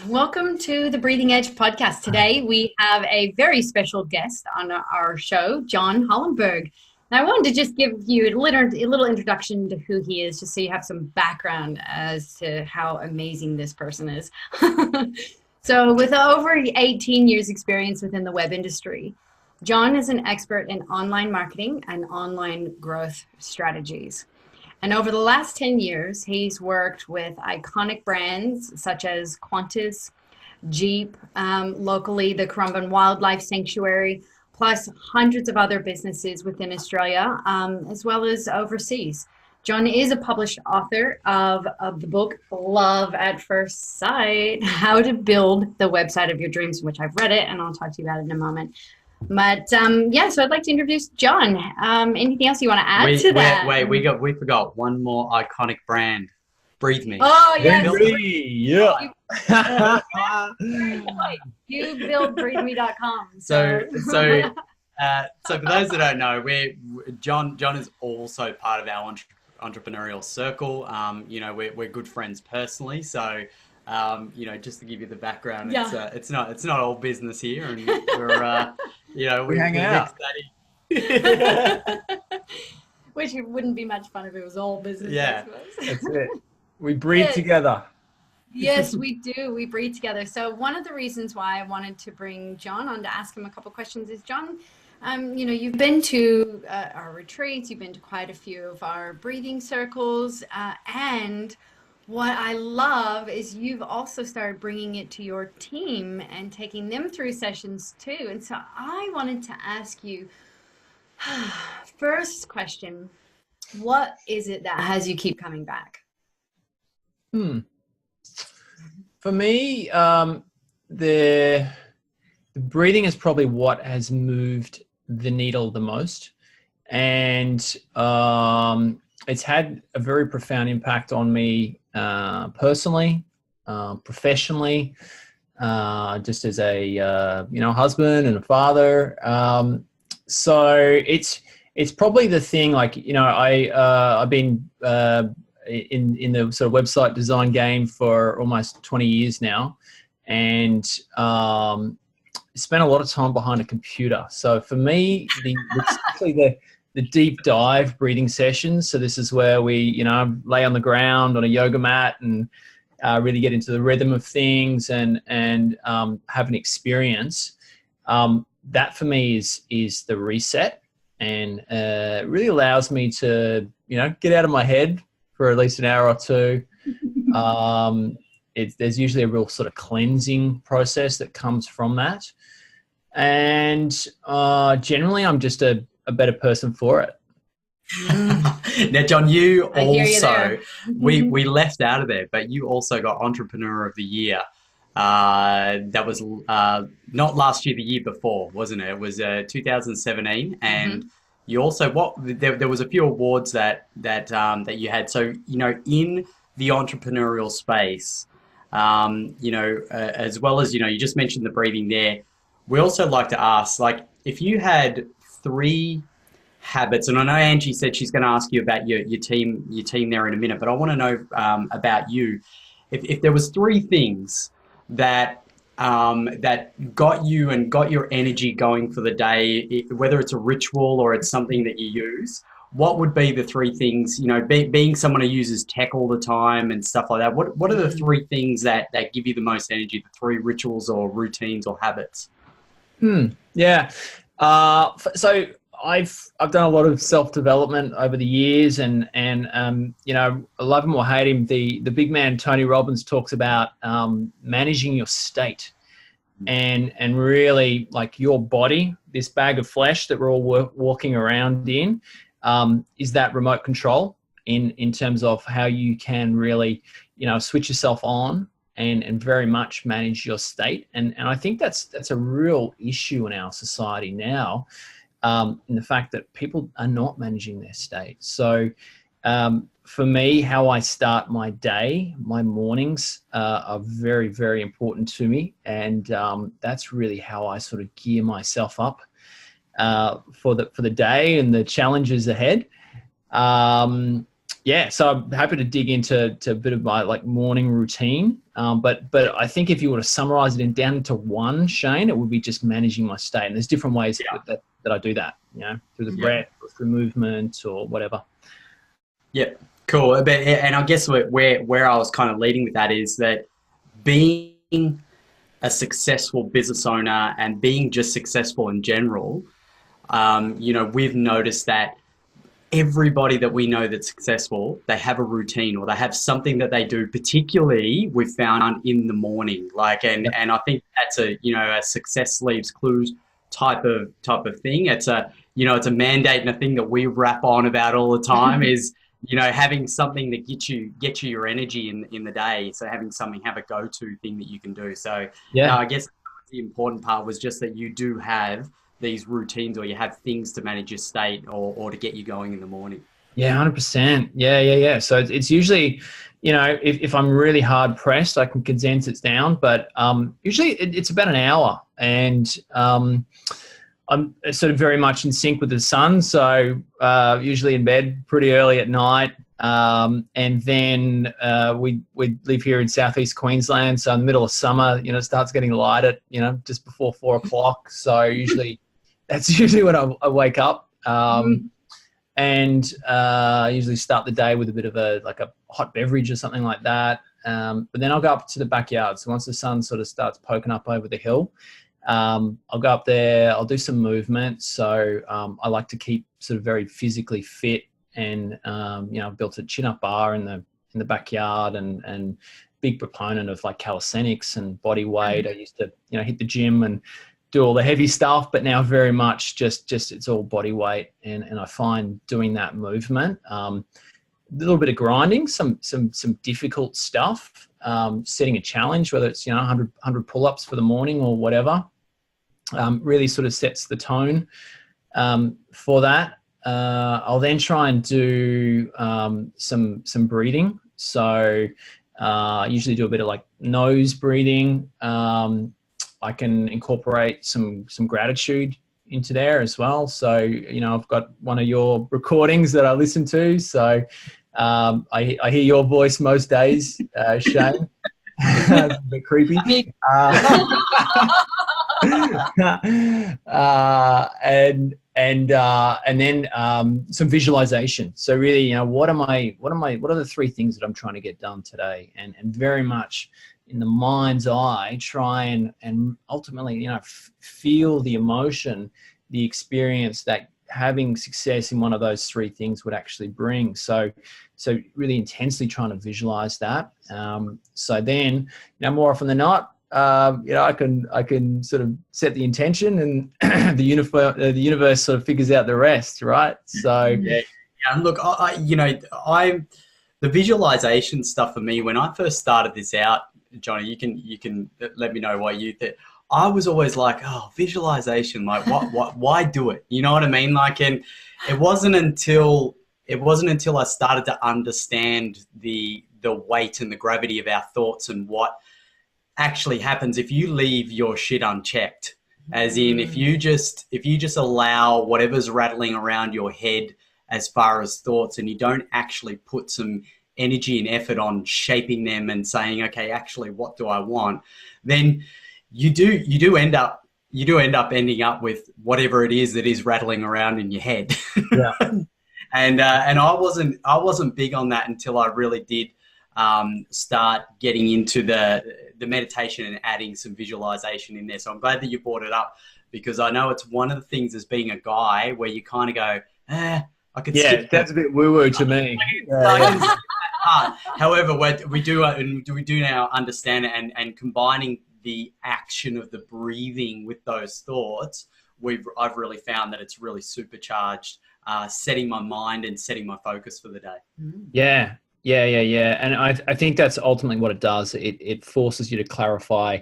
Welcome to the Breathing Edge podcast. Today we have a very special guest on our show, John Hollenberg. And I wanted to just give you a little introduction to who he is, just so you have some background as to how amazing this person is. So with over 18 years experience within the web industry, John is an expert in online marketing and online growth strategies. And over the last 10 years, he's worked with iconic brands such as Qantas, Jeep, locally the Currumbin Wildlife Sanctuary, plus hundreds of other businesses within Australia, as well as overseas. John is a published author of the book, Love at First Sight, How to Build the Website of Your Dreams, which I've read it, and I'll talk to you about it in a moment. But so I'd like to introduce John. Anything else you want to add to that? We forgot one more iconic brand. Breathe Me. Oh yes, you build breatheme.com. So for those that don't know, John is also part of our entrepreneurial circle. We're good friends personally, so. Just to give you the background, it's not all business here, and we hang out. Which wouldn't be much fun if it was all business. Yeah, that's it. We breathe together. Yes, we do. We breathe together. So one of the reasons why I wanted to bring John on to ask him a couple questions is, John, you've been to our retreats, you've been to quite a few of our breathing circles, and what I love is you've also started bringing it to your team and taking them through sessions too. And so I wanted to ask you, first question, what is it that has you keep coming back? For me, the breathing is probably what has moved the needle the most. And it's had a very profound impact on me personally, professionally, just as a husband and a father. So it's probably the thing. Like I've been in the sort of website design game for almost 20 years now, and spent a lot of time behind a computer. So for me, especially the deep dive breathing sessions. So this is where we, lay on the ground on a yoga mat and really get into the rhythm of things and have an experience. That for me is the reset, and really allows me to, get out of my head for at least an hour or two. There's usually a real sort of cleansing process that comes from that. And generally I'm just a better person for it. Now, John, you also, we left out of there, but you also got Entrepreneur of the Year. That was not last year, the year before, wasn't it? It was 2017, and you also there was a few awards that you had. So in the entrepreneurial space, as well as you just mentioned the breathing there. We also like to ask, like, if you had 3 habits, and I know Angie said she's going to ask you about your team there in a minute, but I want to know about you. If there was 3 things that got you and got your energy going for the day, whether it's a ritual or it's something that you use, what would be the 3 things? Being someone who uses tech all the time and stuff like that. What are the 3 things that give you the most energy? The 3 rituals or routines or habits? Yeah. So I've done a lot of self-development over the years, and love him or hate him, the big man Tony Robbins talks about managing your state, and really, like, your body, this bag of flesh that we're all walking around in, is that remote control in terms of how you can really switch yourself on and very much manage your state. And I think that's a real issue in our society now, in the fact that people are not managing their state. So for me, how I start my day, my mornings are very, very important to me. And that's really how I sort of gear myself up for the day and the challenges ahead. Yeah, so I'm happy to dig into a bit of my like morning routine. But I think if you were to summarize it down into one, Shane, it would be just managing my state. And there's different ways that I do that, through the breath or through movement or whatever. Yeah, cool. And I guess where I was kind of leading with that is that being a successful business owner and being just successful in general, we've noticed that everybody that we know that's successful, they have a routine or they have something that they do, particularly we've found in the morning. And I think that's a success leaves clues type of thing. It's a mandate and a thing that we rap on about all the time is, having something that gets you your energy in the day. So have a go-to thing that you can do. So I guess the important part was just that you do have these routines or you have things to manage your state or to get you going in the morning. Yeah, 100%. Yeah. So it's usually, if I'm really hard pressed, I can condense it down, but usually it's about an hour, and I'm sort of very much in sync with the sun. So usually in bed pretty early at night. And then we live here in southeast Queensland. So in the middle of summer, it starts getting light at, just before 4 o'clock. So that's usually when I wake up. And usually start the day with a bit of a hot beverage or something like that. But then I'll go up to the backyard. So once the sun sort of starts poking up over the hill, I'll go up there, I'll do some movement. So I like to keep sort of very physically fit, and I've built a chin-up bar in the backyard, and big proponent of like calisthenics and body weight. I used to hit the gym and do all the heavy stuff, but now very much just it's all body weight, and I find doing that movement, a little bit of grinding, some difficult stuff, setting a challenge, whether it's 100 pull-ups for the morning or whatever, really sort of sets the tone for that. I'll then try and do some breathing. So I usually do a bit of like nose breathing. I can incorporate some gratitude into there as well. So, I've got one of your recordings that I listen to. So I hear your voice most days, Shane. It's a bit creepy. And then some visualization. So really, what are the 3 things that I'm trying to get done today? And very much in the mind's eye, try and ultimately, feel the emotion, the experience that having success in one of those 3 things would actually bring. So really intensely trying to visualize that. So then, more often than not, I can sort of set the intention, and the universe sort of figures out the rest, right? So yeah. And look, the visualization stuff for me, when I first started this out, Johnny, you can let me know what you think. I was always like, visualization, like why do it? You know what I mean? And it wasn't until I started to understand the weight and the gravity of our thoughts and what actually happens if you leave your shit unchecked. As in, if you just allow whatever's rattling around your head as far as thoughts, and you don't actually put some energy and effort on shaping them and saying, okay, actually, what do I want? Then you do end up ending up with whatever it is that is rattling around in your head. Yeah. And I wasn't big on that until I really did start getting into the meditation and adding some visualization in there. So I'm glad that you brought it up, because I know it's one of the things as being a guy where you kind of go, I could skip that's a bit woo-woo to me. However, we do now understand it, and combining the action of the breathing with those thoughts, I've really found that it's really supercharged setting my mind and setting my focus for the day. Yeah. And I think that's ultimately what it does. It forces you to clarify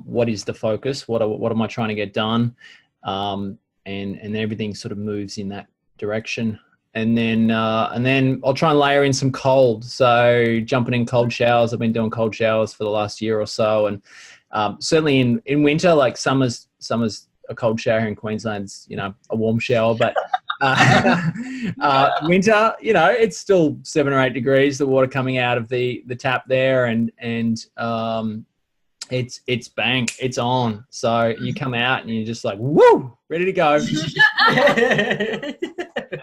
what is the focus, what am I trying to get done, and everything sort of moves in that direction. And then I'll try and layer in some cold. So jumping in cold showers. I've been doing cold showers for the last year or so, and certainly in winter, like summer's a cold shower here in Queensland's a warm shower, but Winter, it's still 7 or 8 degrees, the water coming out of the tap there, and it's bang, it's on. So you come out and you're just like, woo, ready to go.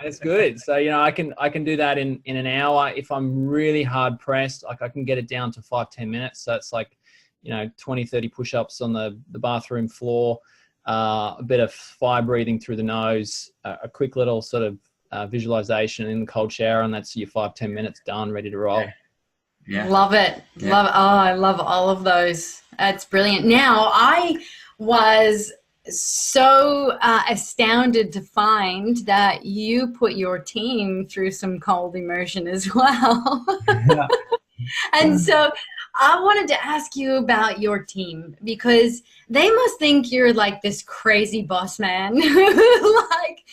It's good. So, I can do that in an hour. If I'm really hard pressed, like I can get it down to 5-10 minutes. So it's like, 20, 30 push-ups on the bathroom floor, a bit of fire breathing through the nose, a quick little sort of visualization in the cold shower, and that's your 5-10 minutes done, ready to roll. Yeah. Love it. Yeah. Love it. Oh, I love all of those. That's brilliant. Now, I was so astounded to find that you put your team through some cold immersion as well. Yeah. And so I wanted to ask you about your team, because they must think you're like this crazy boss man who like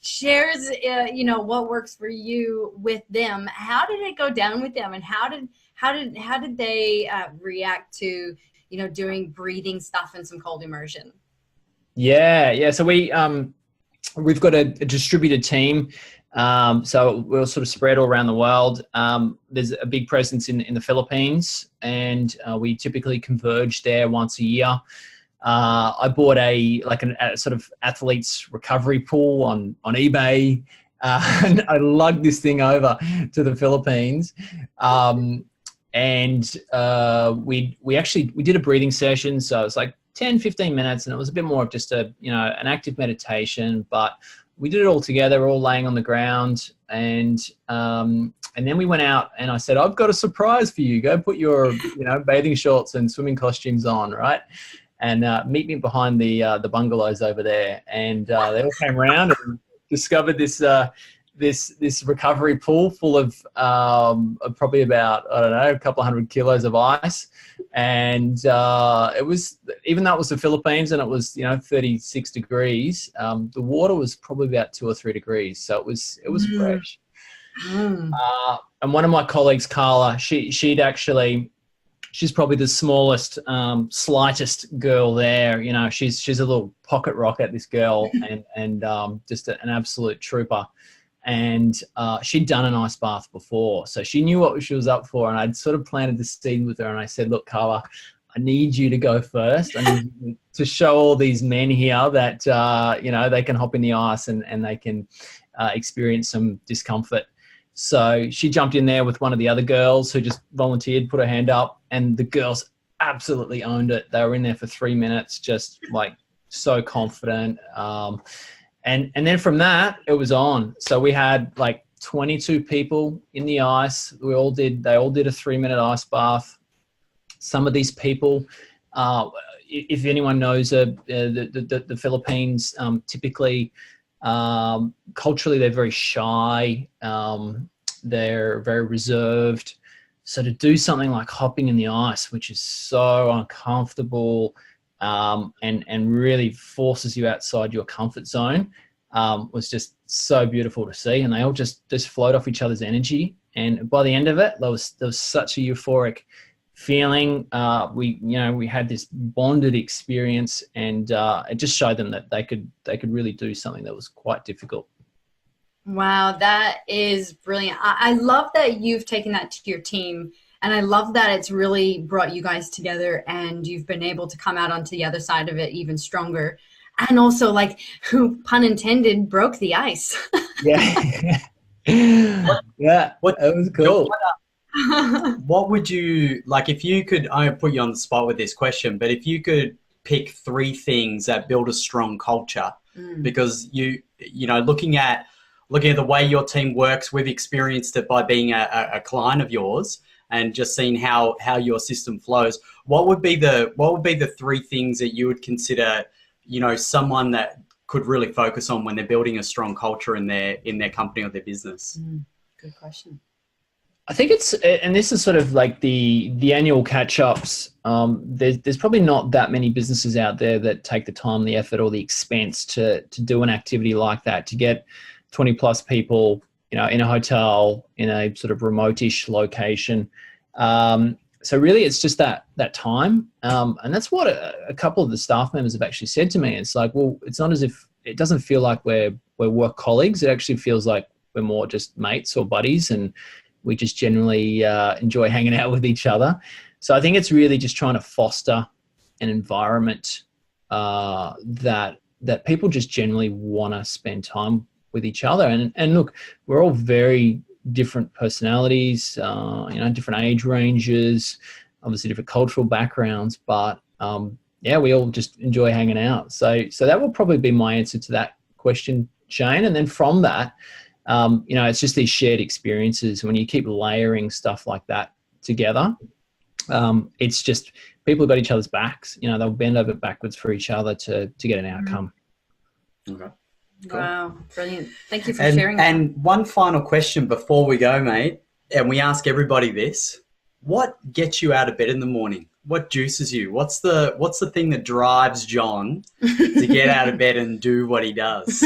shares, what works for you with them. How did it go down with them, and how did they react to, doing breathing stuff and some cold immersion? Yeah. So we've got a distributed team. So we're sort of spread all around the world. There's a big presence in the Philippines, and we typically converge there once a year. I bought a sort of athletes recovery pool on eBay, and I lugged this thing over to the Philippines. And we did a breathing session. So it was like 10-15 minutes, and it was a bit more of just an active meditation, but we did it all together, all laying on the ground. And then we went out, and I said, I've got a surprise for you. Go put your, bathing shorts and swimming costumes on, right? And meet me behind the bungalows over there. And they all came around and discovered this recovery pool full of probably about, a couple of 100 kilos of ice. And it was, even though it was the Philippines and it was, 36 degrees, the water was probably about 2 or 3 degrees. So it was fresh. And one of my colleagues, Carla, she's probably the smallest, slightest girl there. She's a little pocket rocket, this girl, and just an absolute trooper. And she'd done an ice bath before, so she knew what she was up for. And I'd sort of planted the seed with her, and I said, look, Carla, I need you to go first. I need you to show all these men here that, they can hop in the ice and they can experience some discomfort. So she jumped in there with one of the other girls who just volunteered, put her hand up, and the girls absolutely owned it. They were in there for 3 minutes, just like so confident. And then from that, it was on. So we had like 22 people in the ice. They all did a 3-minute ice bath. Some of these people, if anyone knows the Philippines, typically, culturally, they're very shy. They're very reserved. So to do something like hopping in the ice, which is so uncomfortable, and really forces you outside your comfort zone, was just so beautiful to see. And they all just float off each other's energy. And by the end of it, there was such a euphoric feeling. We had this bonded experience, and it just showed them that they could really do something that was quite difficult. Wow, that is brilliant. I love that you've taken that to your team, and I love that it's really brought you guys together, and you've been able to come out onto the other side of it even stronger. And also, like, pun intended, broke the ice. Yeah. Yeah, it was cool. What would you, like, if you could, I put you on the spot with this question, but if you could pick 3 things that build a strong culture, because looking at the way your team works, we've experienced it by being a client of yours and just seeing how your system flows. What would be the 3 things that you would consider, someone that could really focus on when they're building a strong culture in their company or their business? Good question. I think and this is sort of like the annual catch-ups. There's probably not that many businesses out there that take the time, the effort, or the expense to do an activity like that, to get 20 plus people, in a hotel, in a sort of remote-ish location. So really it's just that time. And that's what a couple of the staff members have actually said to me. It's like, well, it's not as if it doesn't feel like we're work colleagues. It actually feels like we're more just mates or buddies, and we just generally enjoy hanging out with each other. So I think it's really just trying to foster an environment that people just generally want to spend time with each other. And look, we're all very different personalities, different age ranges, obviously different cultural backgrounds, but we all just enjoy hanging out. So that will probably be my answer to that question, Shane. And then from that, it's just these shared experiences. When you keep layering stuff like that together, it's just people have got each other's backs. They'll bend over backwards for each other to get an outcome. Okay. Cool. Wow, brilliant. Thank you for sharing that. And one final question before we go, mate, and we ask everybody this: what gets you out of bed in the morning? What juices you? What's the thing that drives John to get out of bed and do what he does?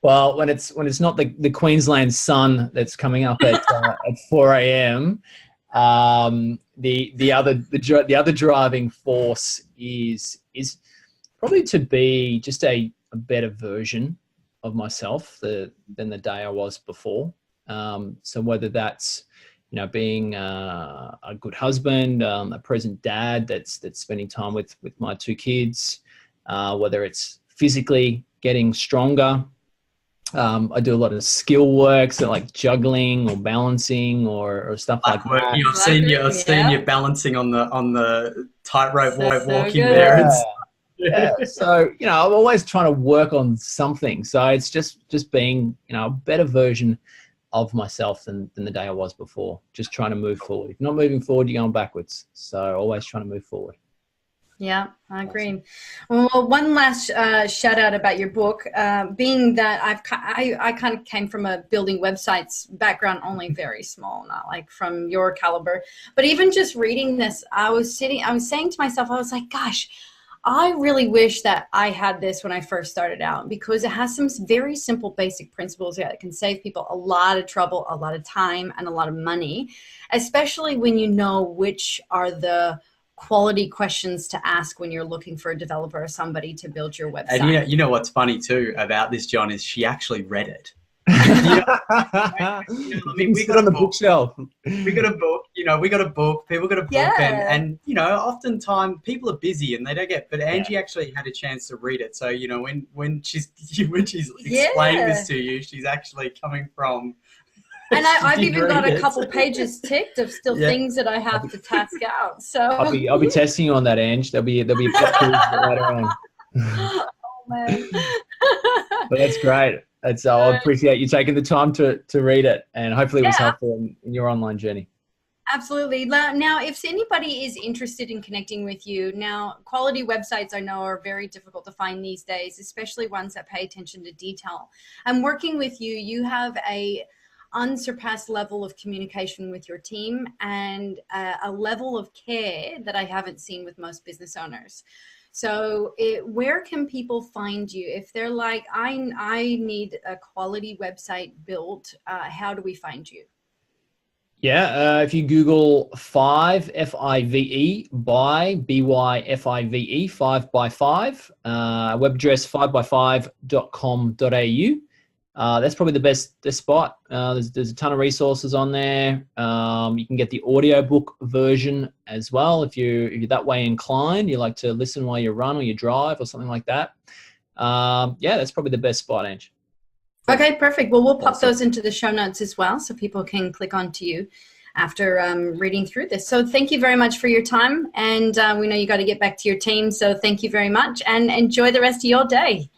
Well, when it's not the Queensland sun that's coming up at 4 a.m., the other driving force is probably to be just a better version of myself than the day I was before. So whether that's being a good husband, a present dad that's spending time with my two kids, whether it's physically getting stronger. I do a lot of skill work, so like juggling or balancing or stuff like that. I've seen you balancing on the tightrope walking good. there. Yeah. So, I'm always trying to work on something. So it's just being, a better version of myself than the day I was before. Just trying to move forward. If you're not moving forward, you're going backwards. So always trying to move forward. Yeah, I agree. Well, one last shout out about your book, being that I kind of came from a building websites background, only very small, not like from your caliber. But even just reading this, I was saying to myself, I was like, gosh, I really wish that I had this when I first started out, because it has some very simple basic principles that can save people a lot of trouble, a lot of time, and a lot of money, especially when you know which are the quality questions to ask when you're looking for a developer or somebody to build your website. And you know what's funny too about this, John, is she actually read it. We got on the bookshelf. We got a book, we got a book, people got a book, Yeah. and oftentimes people are busy and they don't get, but Angie actually had a chance to read it. So, when she's explaining this to you, she's actually coming from. And I've even got a couple pages ticked of still things that I have to task out. So I'll be testing you on that, Ange. There'll be a picture later on. Oh man. But that's great. I appreciate you taking the time to read it, and hopefully it was helpful in your online journey. Absolutely. Now, if anybody is interested in connecting with you, now quality websites I know are very difficult to find these days, especially ones that pay attention to detail. And working with you, you have a unsurpassed level of communication with your team and a level of care that I haven't seen with most business owners. So where can people find you? If they're like, I need a quality website built, how do we find you? Yeah, if you Google 5, F-I-V-E, by, B-Y-F-I-V-E, 5 by 5, web address 5by5.com.au. That's probably the best spot. There's a ton of resources on there. You can get the audiobook version as well if you're that way inclined. You like to listen while you run or you drive or something like that. That's probably the best spot, Ange. Okay, perfect. Well, we'll pop those into the show notes as well so people can click onto you after reading through this. So thank you very much for your time. And we know you got to get back to your team. So thank you very much and enjoy the rest of your day.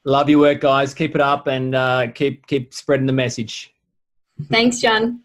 Love your work, guys. Keep it up and keep spreading the message. Thanks, John.